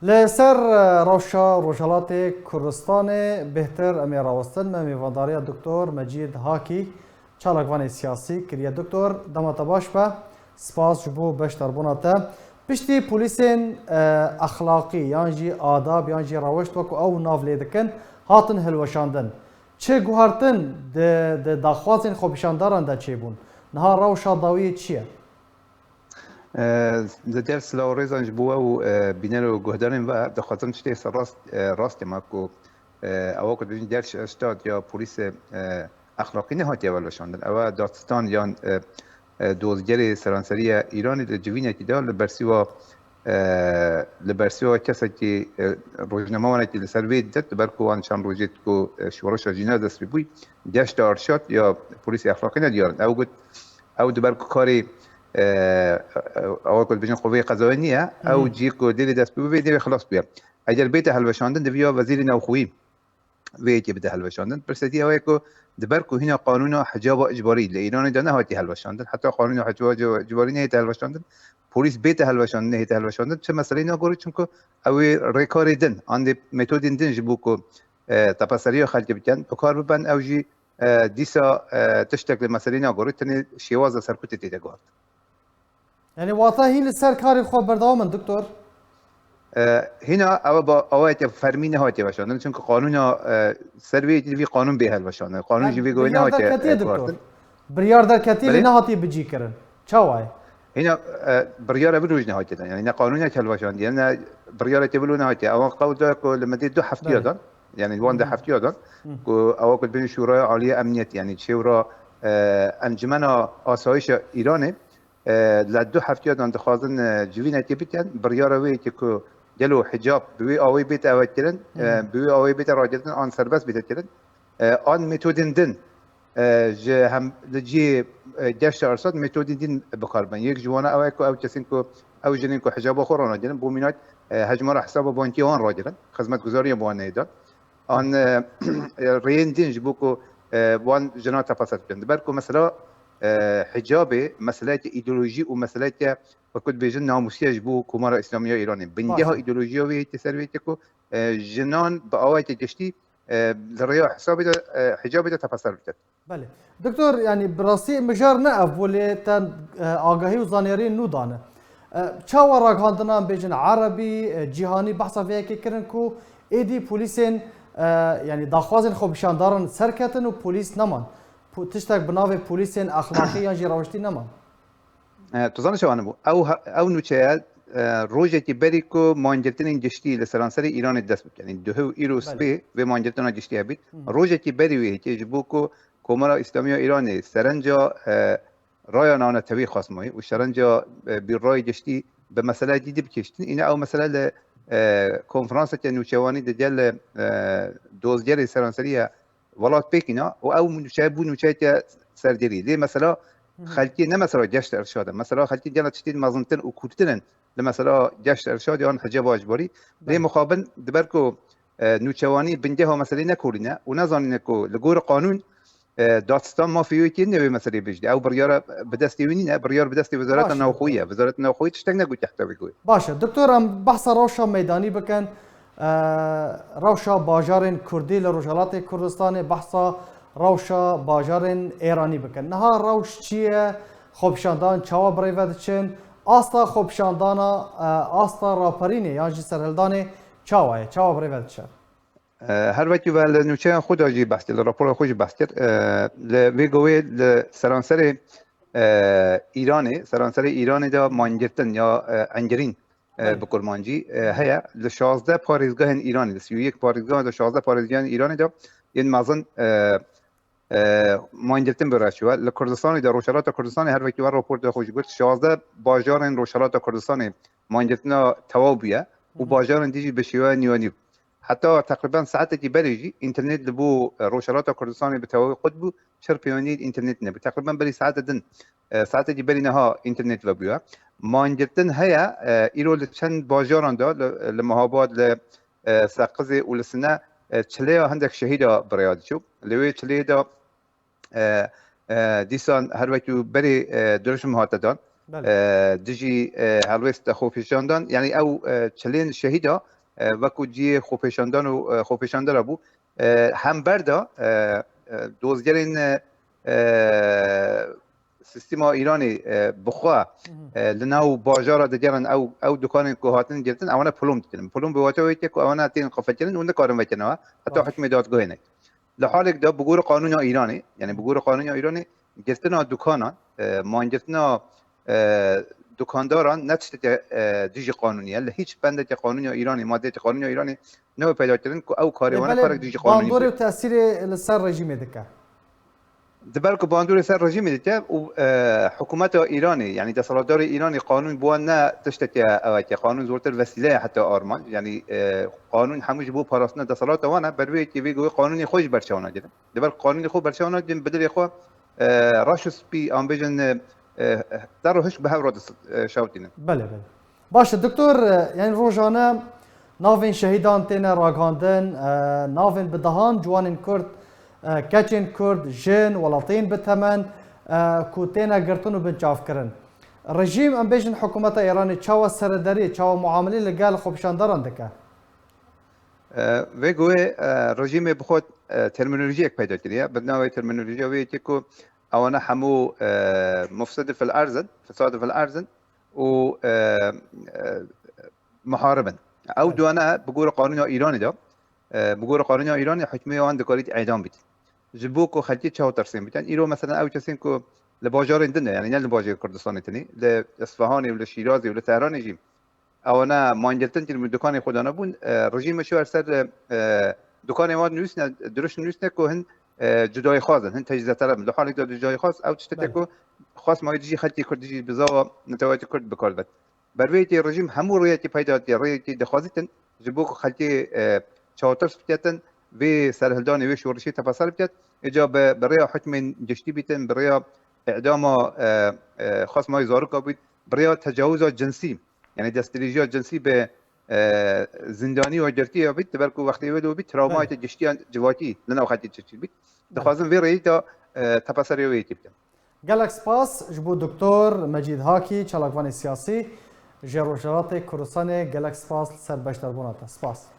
لسر روشا روجالات کردستان بهتر امی راوستن من میوانداری دکتر مجید هاکی چالکوان سیاسی کریه دکتر دمت باش به سپاس جبو بشتر بوناته پشتی پولیسین اخلاقی یانجی آداب یانجی روشت وکو او ناو لیدکن هاتن هلوشاندن چه گوهرتن ده داخوازین خوبشانداران ده چه بون نها روشا داوی چیه؟ درس لاوريزانج بوا و بينالو جهدان و دخلتم تشتي راست ماكو اوقات بين درس استاد یا پلیس اخلاقی نهات اول شاندن او داستان یا دوزگر سرانسری ایران جوینه که دار لبرسیوا کسی که روزنامه وانه که لسر وید داد برکو وان شان روزید کو شورش جناز دست بوی دشت ارشاد یا پلیس اخلاقی ندیارن او گفت او دبرکو کاری اوقات بين قوه قضاییه او جیکو دلی دست بوی دی خلاص بیا اگر بیت هلوشاندن دویا وزیر نوخوی ویتی بده هلوشاندن پرسیدی او کو دبرکو هنا قانون حجاب اجباری لایران ده نهاتی هلوشاندن حتی قانون حجاب اجباری نه هلوشاندن پلیس بیت هلوشاندن نه هلوشاندن چه مسئله نگوری چون که او ریکاردن اند متدین دن جبوکو تپسری خلق بکن بکار ببن او جی دیسا تشتغل مسئله نگوری تنی شواز سرکوتی تیجگوات يعني واضح هي لسر كاري خو بردوام دكتور هنا او با اوایت فرمینه هاتی باشند چون که قانون سروی جوی قانون به هل باشند قانون جوی گوی نه هاتی دكتور بريار در كتي نه هاتی بجي کرن چاوای هنا بريار بروج نه هاتی يعني قانون هل باشند يعني بريار تبلو نه هاتی او قول ده لما دي دو هفتی دادن يعني وان ده هفتی دادن او كل بين شورای عالی امنیت يعني شورا انجمن آسایش ایرانه لدو هفته دان دخوازن جوینه تی بیتن بریاره وی که جلو حجاب بوی آوی بیت اوترن بوی آوی بیت راجدن آن سربس بیت کرن آن متودین دن جه هم لجی گشت ارصاد متودین دن بکاربن یک جوانه او کو او کسین کو او جنین کو حجاب خوران راجدن بومینات هجمار حساب بانکی آن راجدن خدمت گزاری بوان نیدان آن رین دن جبو کو وان جنات تفاصیل کند برکو مثلا حجاب مسألة إيديولوژی و مسألة وكل بيجن ناموسية جبو كمارة إسلامية إيرانية بندها إيديولوژية وهي تسرويتكو جنان بأوقات جشتي للرياح حسابه حجابه تفسر بتت. بله دكتور يعني براسي مجار نقف ولی تن آگاهی و زانیاری نودانه چاوا راگاندنا بيجن عربي جهاني بحثا فيها كي كرن كو ايدي بوليسين يعني داخوازن خوب شاندارن سركتن و بوليس نمان تشتاق بناوی پلیسین اخلاقی یا جراوشتی نما تظن شو انا بو او نوچه روزی که بری کو مانجتن جشتی لسرانسر ایران دست بکن یعنی دو ایرو سپی و مانجتن جشتی ابید روزی که بری وی که جبو کو کمرا اسلامی ایران سرنجا رایانانه توی خاصمای و سرنجا بی رای جشتی به مسئله جدی بکشتن اینا او مسئله کنفرانس که نوچوانی دجال دوزجر سرانسری ولات بيكنا او نشابو نشايتا سردري ليه مثلا خلتي نه مثلا جشت ارشاد مثلا خلتي جانا تشتين مازنتن وكوتتن لمثلا جشت ارشاد يان حجاب اجباري ليه مقابل دبركو نوچواني بنجها مثلا نكورينا ونظانينكو لغور قانون داستان ما فيه كي نوي مثلا بيجدي او بريار بدستي وينين بريار بدستي وزاره النوخويه وزاره النوخويه تشتغل نقول تحت بيقول باشا دكتور ام بحث روشا ميداني بكن روشا باجارن کردی لروجالات کردستان بحثا روشا باجارن ایرانی بکن نها روش چیه خوبشاندان چاوا بریود چن آستا خوبشاندانا آستا راپرینه یا جی سرهلدان چاوایه چاوا بریود چن هر وقتی ول نوچه خود آجی بحث کرد راپور خوش بحث کرد لویگوی سرانسر ایرانه سرانسر ایران دا مانجرتن یا انجرین بکرمانجی هيا ل 16 پاریزگاه ایران ل 31 پاریزگاه و 16 پاریزگاه ایران دا این مازن مانجتن براشوا ل کردستان دا روشالات کردستان هر وقتی ور راپورت خوش گفت 16 باجار روشالات کردستان مانجتن توابیه و باجار دیجی به شیوه نیونی حتی تقریبا ساعتی که بریجی اینترنت لبو روشالات کردستان به توابی خود بو چر پیونید اینترنت نبی تقریبا بری ساعت دن ساعتی که بری نها اینترنت و بیا مانجتن هيا إيرو لچند باجاران دا لمهاباد لسقز ولسنة چليا هندك شهيدا برياد شو لوي چليا دا ديسان هر وقتو بري درشم هاتا دان دجی هلوست خوفشاندن یعنی او چلین شهیدا وکو جی خوفشاندن و خوفشاندن بو هم بردا دوزگرین سیستم ایرانی بخوا لناو باجارا دجرن او دکان کوهاتن گرتن اونا پلوم دتن پلوم به واجوی که اونا تین قفتن و نکارم وکنوا حتی حکم دادگاه نه لحالك ده بقول قانون ایرانی یعنی بقول قانون ایرانی گرتنا دکانا ما گرتنا دکانداران نتشت دیجی قانونیه ل هیچ بنده که قانون ایرانی ماده قانون ایرانی نه پیدا کردن که او کاریوانه کار دیجی قانونی باندور تاثیر لسر رژیم دکه دبالك باندور سر رژیم دیگه و حکومت ایرانی یعنی دستاندار ایرانی قانون بوان نه تشت که قانون زورت وسیله حتی آرمان یعنی قانون همش بو پاراستن دستاندار وانه بروی که بگوی قانونی خوش برچاونه دیدم دبالك قانونی خوب برچاونه دیدم بدل خو راشس بی آمبیجن در هش به هورد شاوتینه بله باشه دکتر یعنی روزانه ناوین شهیدان تینا راگاندن ناوین بدهان جوانین کرد کچین کرد جن ولاتین بتمن کوتینا گرتون و بنچاف کرن رژیم ام بیجن حکومت ایرانی چاو سرداری چاو معامله لگال خوبشانداران دکه وگوی رژیم بخود ترمینولوژی یک پیدا کردیه بدناوی ترمینولوژی وی که أونا حمو مفسد في الأرض فساد في الأرض و محاربا أو دوانا بقول قانون إيراني ده بقول قانون إيراني حكمية وان دكاريت إعدام بيت جبوكو خلتي تشاو ترسيم بيتن إيرو مثلا أو كسين كو لباجار عندنا يعني نه لباجار كردستان تاني لإصفهاني ولا شيرازي ولا طهران يجي أونا ما انجلتن تلمي دكاني خدانا بون رژیم شو أرسل دكاني ما نوسنا درش نوسنا كوهن جدای خاصن هن تجهیزات طلب لحالی که جدای خاص او تشتت کو خاص ما یجی خلتی کرد دیجی بزاوا نتوات کرد بکاربت برویتی رژیم همو رویتی پیدا دی رویتی دخوازیتن جبوک خلتی چهارترس بتاتن و سرهلدانی و شورشی تفاصیل بتات اجا برای حکم جشتی بیتن برای اعدام خاص ما زارو بید برای تجاوز جنسی یعنی دستریجی جنسی به زندانی و جرتی بید تبرکو وقتی ودو بید تراومات جشتی جواتی لنا خاطی چی بید دخوازم وی ریتا تفسیری ویتی بید گلک سپاس جبو دکتر مجید هاکی چالاکوان سیاسی جروجرات کردستان گلک سپاس سر بشتر بوناتا سپاس